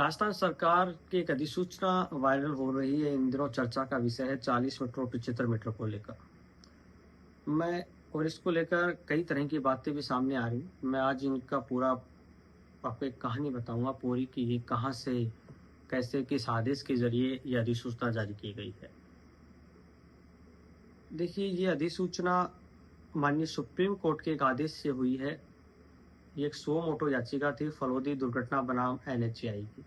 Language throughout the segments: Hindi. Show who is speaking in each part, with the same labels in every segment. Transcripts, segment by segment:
Speaker 1: राजस्थान सरकार की एक अधिसूचना वायरल हो रही है। इन दिनों चर्चा का विषय है 40 मीटर और 75 मीटर को लेकर। मैं और इसको लेकर कई तरह की बातें भी सामने आ रही। मैं आज इनका पूरा आपको एक कहानी बताऊंगा पूरी कि ये कहाँ से कैसे किस आदेश के जरिए ये अधिसूचना जारी की गई है। देखिए, ये अधिसूचना माननीय सुप्रीम कोर्ट के एक आदेश से हुई है। ये एक सो मोटो याचिका थी फलोदी दुर्घटना बनाम NHAI की,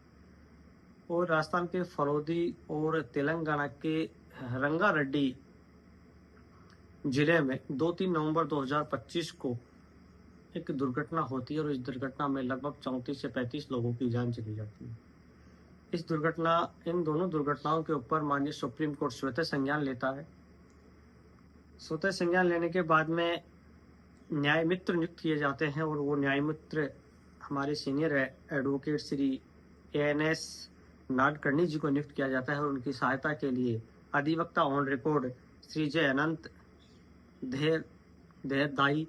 Speaker 1: और राजस्थान के फलोदी और तेलंगाना के रंगारेड्डी जिले में 2-3 नवंबर 2025 को एक दुर्घटना होती है और इस दुर्घटना में लगभग 34 से 35 लोगों की जान चली जाती है। इन दोनों दुर्घटनाओं के ऊपर माननीय सुप्रीम कोर्ट स्वतः संज्ञान लेता है। स्वतः संज्ञान लेने के बाद में न्याय मित्र नियुक्त किए जाते हैं, और वो न्याय मित्र हमारे senior advocate Shri ANS Nadkarni ji को नियुक्त किया जाता है, और उनकी सहायता के लिए अधिवक्ता ऑन रिकॉर्ड श्री जय अनंत देहदाई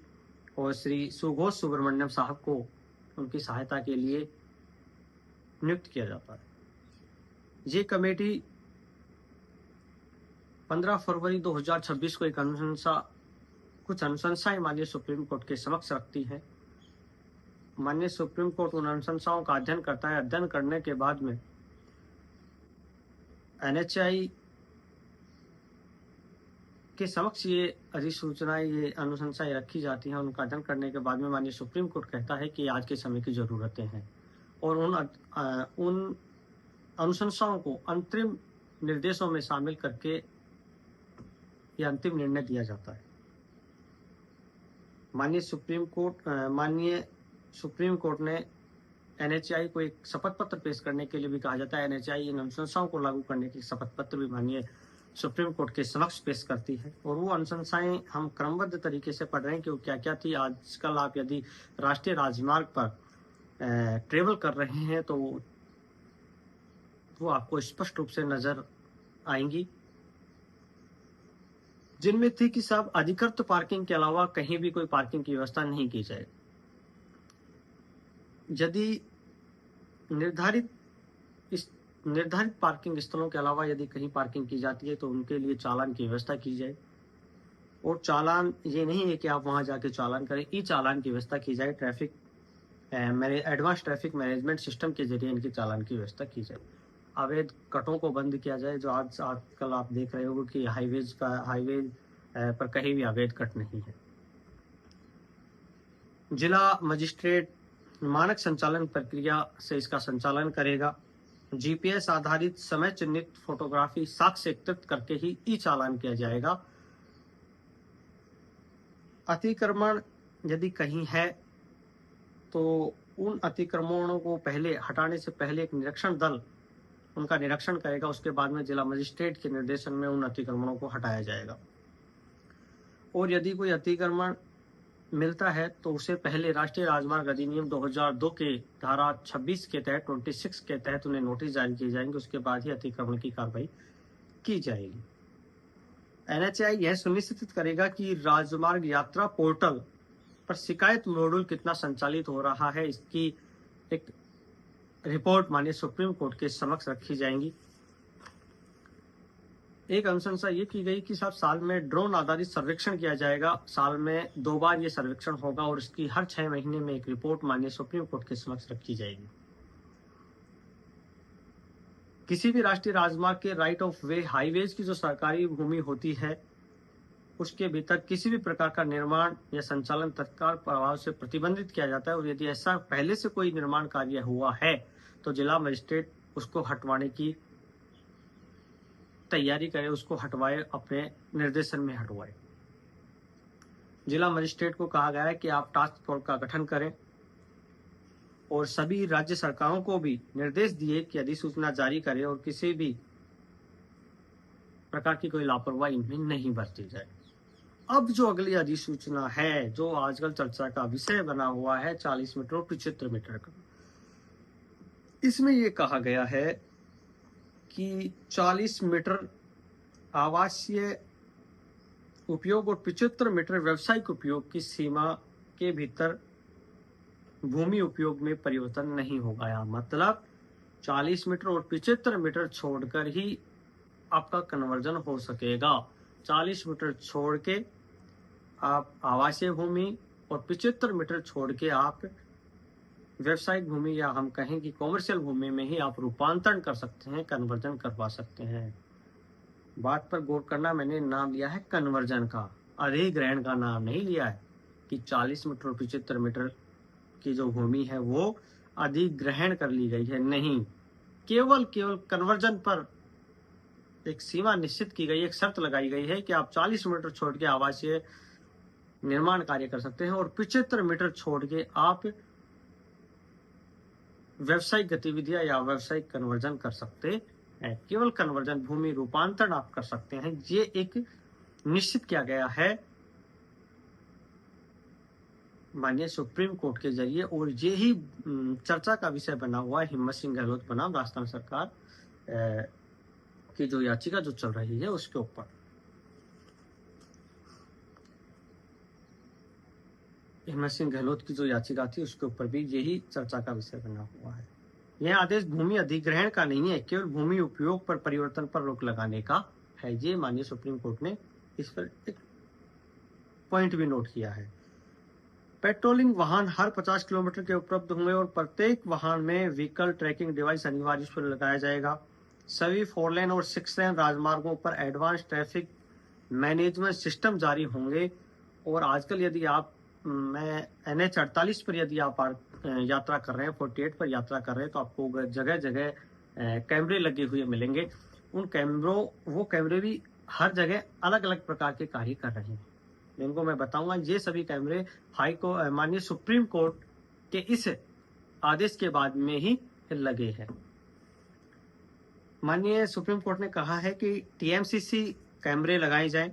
Speaker 1: और श्री सुघोष सुब्रमण्यम साहब को उनकी सहायता के लिए नियुक्त किया जाता है। ये कमेटी 15 फरवरी 2026 को कुछ अनुशंसाएं माननीय सुप्रीम कोर्ट के समक्ष रखती है। माननीय सुप्रीम कोर्ट उन अनुशंसाओं का अध्ययन करता है। अध्ययन करने के बाद में NHAI के समक्ष ये अधिसूचनाएं, ये अनुशंसाएं रखी जाती हैं। उनका अध्ययन करने के बाद में माननीय सुप्रीम कोर्ट कहता है कि आज के समय की जरूरतें हैं, और उन अनुशंसाओं को अंतरिम निर्देशों में शामिल करके ये अंतिम निर्णय दिया जाता है। माननीय सुप्रीम कोर्ट ने NHAI को एक शपथ पत्र पेश करने के लिए भी कहा जाता है। NHAI इन अनुशंसाओं को लागू करने की शपथ पत्र भी माननीय सुप्रीम कोर्ट के समक्ष पेश करती है, और वो अनुशंसाएं हम क्रमबद्ध तरीके से पढ़ रहे हैं कि वो क्या क्या थी। आजकल आप यदि राष्ट्रीय राजमार्ग पर ट्रेवल कर रहे हैं तो वो आपको स्पष्ट रूप से नजर आएंगी, जिनमें थी कि सब अधिकृत पार्किंग के अलावा कहीं भी कोई पार्किंग की व्यवस्था नहीं की जाए। यदि निर्धारित पार्किंग स्थलों के अलावा यदि कहीं पार्किंग की जाती है तो उनके लिए चालान की व्यवस्था की जाए, और चालान ये नहीं है कि आप वहां जाके चालान करें, ई चालान की व्यवस्था की जाए। एडवांस ट्रैफिक मैनेजमेंट सिस्टम के जरिए इनके चालान की व्यवस्था की जाए। अवैध कटों को बंद किया जाए, जो आजकल आप देख रहे हो कि हाईवे पर कहीं भी अवैध कट नहीं है। जिला मजिस्ट्रेट मानक संचालन प्रक्रिया से इसका संचालन करेगा। GPS आधारित समय चिन्हित फोटोग्राफी साक्ष्य एकत्रित करके ही ई चालान किया जाएगा। अतिक्रमण यदि कहीं है तो उन अतिक्रमणों को पहले हटाने से पहले एक निरीक्षण दल उनका निरीक्षण करेगा। उसके बाद में जिला मजिस्ट्रेट के निर्देशन में उन अतिक्रमणों को हटाया जाएगा, और यदि कोई अतिक्रमण मिलता है तो उसे पहले राष्ट्रीय राजमार्ग अधिनियम 2002 के धारा 26 के तहत 26 के तहत उन्हें नोटिस जारी किए जाएंगे। उसके बाद ही अतिक्रमण की कार्रवाई की जाएगी। NHAI यह सुनिश्चित करेगा कि राजमार्ग यात्रा पोर्टल पर शिकायत मॉड्यूल कितना संचालित हो रहा है, इसकी एक रिपोर्ट माननीय सुप्रीम कोर्ट के समक्ष रखी जाएंगी। एक अनुशंसा ये की गई कि साल में ड्रोन आधारित सर्वेक्षण किया जाएगा। साल में 2 बार ये सर्वेक्षण होगा, और इसकी हर 6 महीने में एक रिपोर्ट माननीय सुप्रीम कोर्ट के समक्ष रखी जाएगी। किसी भी राष्ट्रीय राजमार्ग के राइट ऑफ वे हाईवेज की जो सरकारी भूमि होती है, उसके भीतर किसी भी प्रकार का निर्माण या संचालन तत्काल प्रभाव से प्रतिबंधित किया जाता है, और यदि ऐसा पहले से कोई निर्माण कार्य हुआ है तो जिला मजिस्ट्रेट उसको हटवाने की तैयारी करे, उसको हटवाए, अपने निर्देशन में हटवाए। जिला मजिस्ट्रेट को कहा गया है कि आप टास्क फोर्स का गठन करें, और सभी राज्य सरकारों को भी निर्देश दिए कि अधिसूचना जारी करें और किसी भी प्रकार की कोई लापरवाही इनमें नहीं बरती जाए। अब जो अगली अधिसूचना है, जो आजकल चर्चा का विषय बना हुआ है 40 मीटर और 75 मीटर का, इसमें यह कहा गया है कि 40 मीटर आवासीय उपयोग और 75 मीटर व्यावसायिक उपयोग की सीमा के भीतर भूमि उपयोग में परिवर्तन नहीं होगा। मतलब 40 मीटर और 75 मीटर छोड़कर ही आपका कन्वर्जन हो सकेगा। 40 मीटर छोड़ के आप आवासीय भूमि और 75 मीटर छोड़ के आप व्यवसायिक भूमि या हम कहें कि कॉमर्शियल भूमि में ही आप रूपांतरण कर सकते हैं, कन्वर्जन करवा सकते हैं। बात पर गौर करना, मैंने नाम लिया है कन्वर्जन का, अधिग्रहण का नाम नहीं लिया है कि 40 मीटर और 75 मीटर की जो भूमि है वो अधिग्रहण कर ली गई है, नहीं, केवल कन्वर्जन पर एक सीमा निश्चित की गई, एक शर्त लगाई गई है कि आप 40 मीटर छोड़ के आवासीय निर्माण कार्य कर सकते हैं और 75 मीटर छोड़ के आप व्यावसायिक गतिविधियां या व्यावसायिक कन्वर्जन कर सकते हैं। केवल कन्वर्जन, भूमि रूपांतरण आप कर सकते हैं, ये एक निश्चित किया गया है माननीय सुप्रीम कोर्ट के जरिए, और ये ही चर्चा का विषय बना हुआ है हिम्मत सिंह गहलोत बनाम राजस्थान सरकार की जो याचिका जो चल रही है उसके ऊपर। हिम्मत सिंह गहलोत की जो याचिका थी उसके ऊपर भी यही चर्चा का विषय बना हुआ है। यह आदेश भूमि अधिग्रहण का नहीं है, केवल भूमि उपयोग पर परिवर्तन पर रोक लगाने का है। ये माननीय सुप्रीम कोर्ट ने इस पर एक पॉइंट भी नोट किया है। पेट्रोलिंग वाहन हर 50 किलोमीटर के उपलब्ध होंगे और प्रत्येक वाहन में व्हीकल ट्रैकिंग डिवाइस अनिवार्य रूप से लगाया जाएगा। सभी 4 लेन और 6 लेन राजमार्गों पर एडवांस ट्रैफिक मैनेजमेंट सिस्टम जारी होंगे। और आजकल यदि आप मैं NH 48 पर यदि आप यात्रा कर रहे हैं, 48 पर यात्रा कर रहे हैं, तो आपको जगह जगह कैमरे लगे हुए मिलेंगे। उन वो कैमरे भी हर जगह अलग अलग प्रकार के कार्य कर रहे हैं, जिनको मैं बताऊंगा। ये सभी कैमरे माननीय सुप्रीम कोर्ट के इस आदेश के बाद में ही लगे हैं। माननीय सुप्रीम कोर्ट ने कहा है कि TMCC कैमरे लगाए जाएं,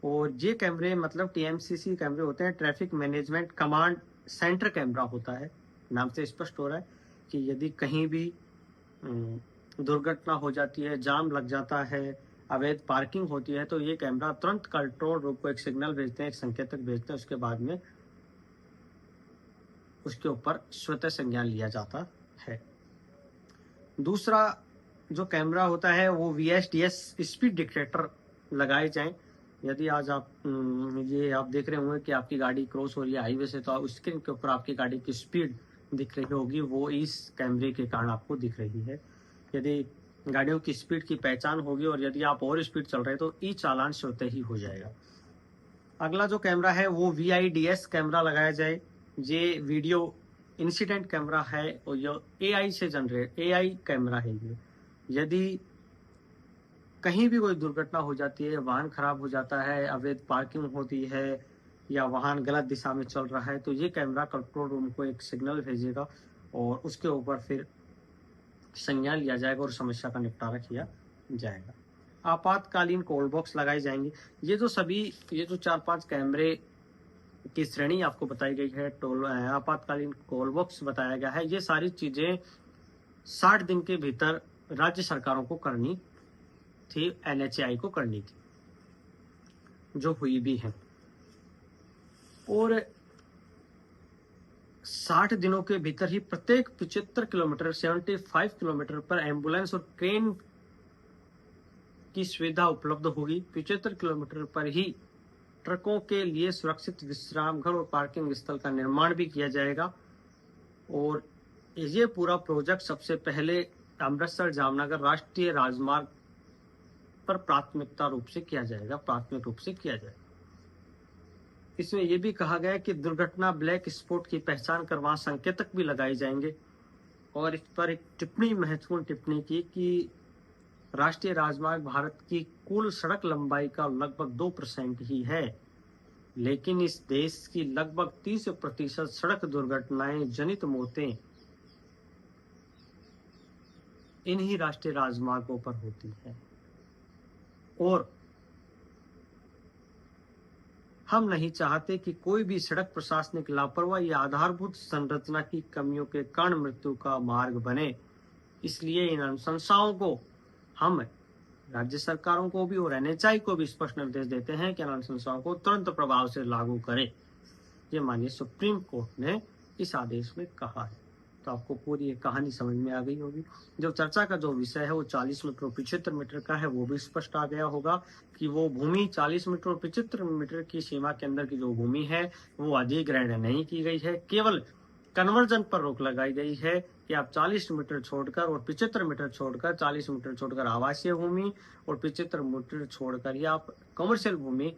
Speaker 1: और ये कैमरे मतलब TMCC कैमरे होते हैं, traffic management command centre camera होता है। नाम से स्पष्ट हो रहा है कि यदि कहीं भी दुर्घटना हो जाती है, जाम लग जाता है, अवैध पार्किंग होती है, तो ये कैमरा तुरंत कंट्रोल रूम को एक सिग्नल भेजते हैं, एक संकेतक भेजते हैं, उसके बाद में उसके ऊपर स्वतः संज्ञान लिया जाता है। दूसरा जो कैमरा होता है वो VSDS स्पीड डिटेक्टर लगाए जाएं। यदि आज आप आप देख रहे होंगे कि आपकी गाड़ी क्रॉस हो रही है हाईवे से, तो आप स्क्रीन के ऊपर आपकी गाड़ी की स्पीड दिख रही होगी, वो इस कैमरे के कारण आपको दिख रही है। यदि गाड़ियों की स्पीड की पहचान होगी और यदि आप और स्पीड चल रहे हैं तो चालान स्वतः ही हो जाएगा। अगला जो कैमरा है वो VIDS कैमरा लगाया जाए। ये वीडियो इंसिडेंट कैमरा है और ये AI से जनरेट AI कैमरा है। ये यदि कहीं भी कोई दुर्घटना हो जाती है, वाहन खराब हो जाता है, अवैध पार्किंग होती है या वाहन गलत दिशा में चल रहा है, तो ये कैमरा कंट्रोल रूम को एक सिग्नल भेजेगा और उसके ऊपर फिर संज्ञान लिया जाएगा और समस्या का निपटारा किया जाएगा। आपातकालीन कॉल बॉक्स लगाए जाएंगे। ये जो 4-5 कैमरे की श्रेणी आपको बताई गई है, आपातकालीन कॉल बॉक्स बताया गया है, ये सारी चीजें 60 दिन के भीतर राज्य सरकारों को करनी थी, NHAI को करनी थी, जो हुई भी है। और 60 दिनों के भीतर ही प्रत्येक 75 किलोमीटर 75 किलोमीटर पर एम्बुलेंस और क्रेन की सुविधा उपलब्ध होगी। 75 किलोमीटर पर ही ट्रकों के लिए सुरक्षित विश्राम घर और पार्किंग स्थल का निर्माण भी किया जाएगा। और ये पूरा प्रोजेक्ट सबसे पहले अमृतसर जामनगर राष्ट्रीय राजमार्ग पर प्राथमिक रूप से किया जाएगा। इसमें यह भी कहा गया है कि दुर्घटना ब्लैक स्पॉट की पहचान कर वहां संकेतक भी लगाए जाएंगे। और इस पर एक महत्वपूर्ण टिप्पणी की कि राष्ट्रीय राजमार्ग भारत की कुल सड़क लंबाई का लगभग 2% ही है, लेकिन इस देश की लगभग 30% सड़क दुर्घटनाएं जनित मौतें इन्हीं राष्ट्रीय राजमार्गों पर होती है। और हम नहीं चाहते कि कोई भी सड़क प्रशासनिक लापरवाही या आधारभूत संरचना की कमियों के कारण मृत्यु का मार्ग बने। इसलिए इन अनुशंसाओं को हम राज्य सरकारों को भी और NHAI को भी स्पष्ट निर्देश देते हैं कि इन अनुशंसाओं को तुरंत प्रभाव से लागू करें। ये माननीय सुप्रीम कोर्ट ने इस आदेश में कहा है। तो आपको पूरी ये कहानी समझ में आ गई होगी। जो चर्चा का जो विषय है वो 40 मीटर और 75 मीटर का है, वो भी स्पष्ट आ गया होगा कि वो भूमि 40 मीटर और 75 मीटर की सीमा के अंदर की जो भूमि है वो अधिग्रहण नहीं की गई है, केवल कन्वर्जन पर रोक लगाई गई है कि आप 40 मीटर छोड़कर और 75 मीटर छोड़कर, 40 मीटर छोड़कर आवासीय भूमि और 75 मीटर छोड़कर या आप कमर्शियल भूमि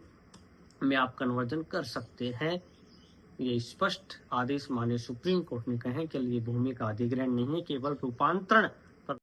Speaker 1: में आप कन्वर्जन कर सकते हैं। ये स्पष्ट आदेश माने सुप्रीम कोर्ट ने कहे कि ये भूमि का अधिग्रहण नहीं है, केवल रूपांतरण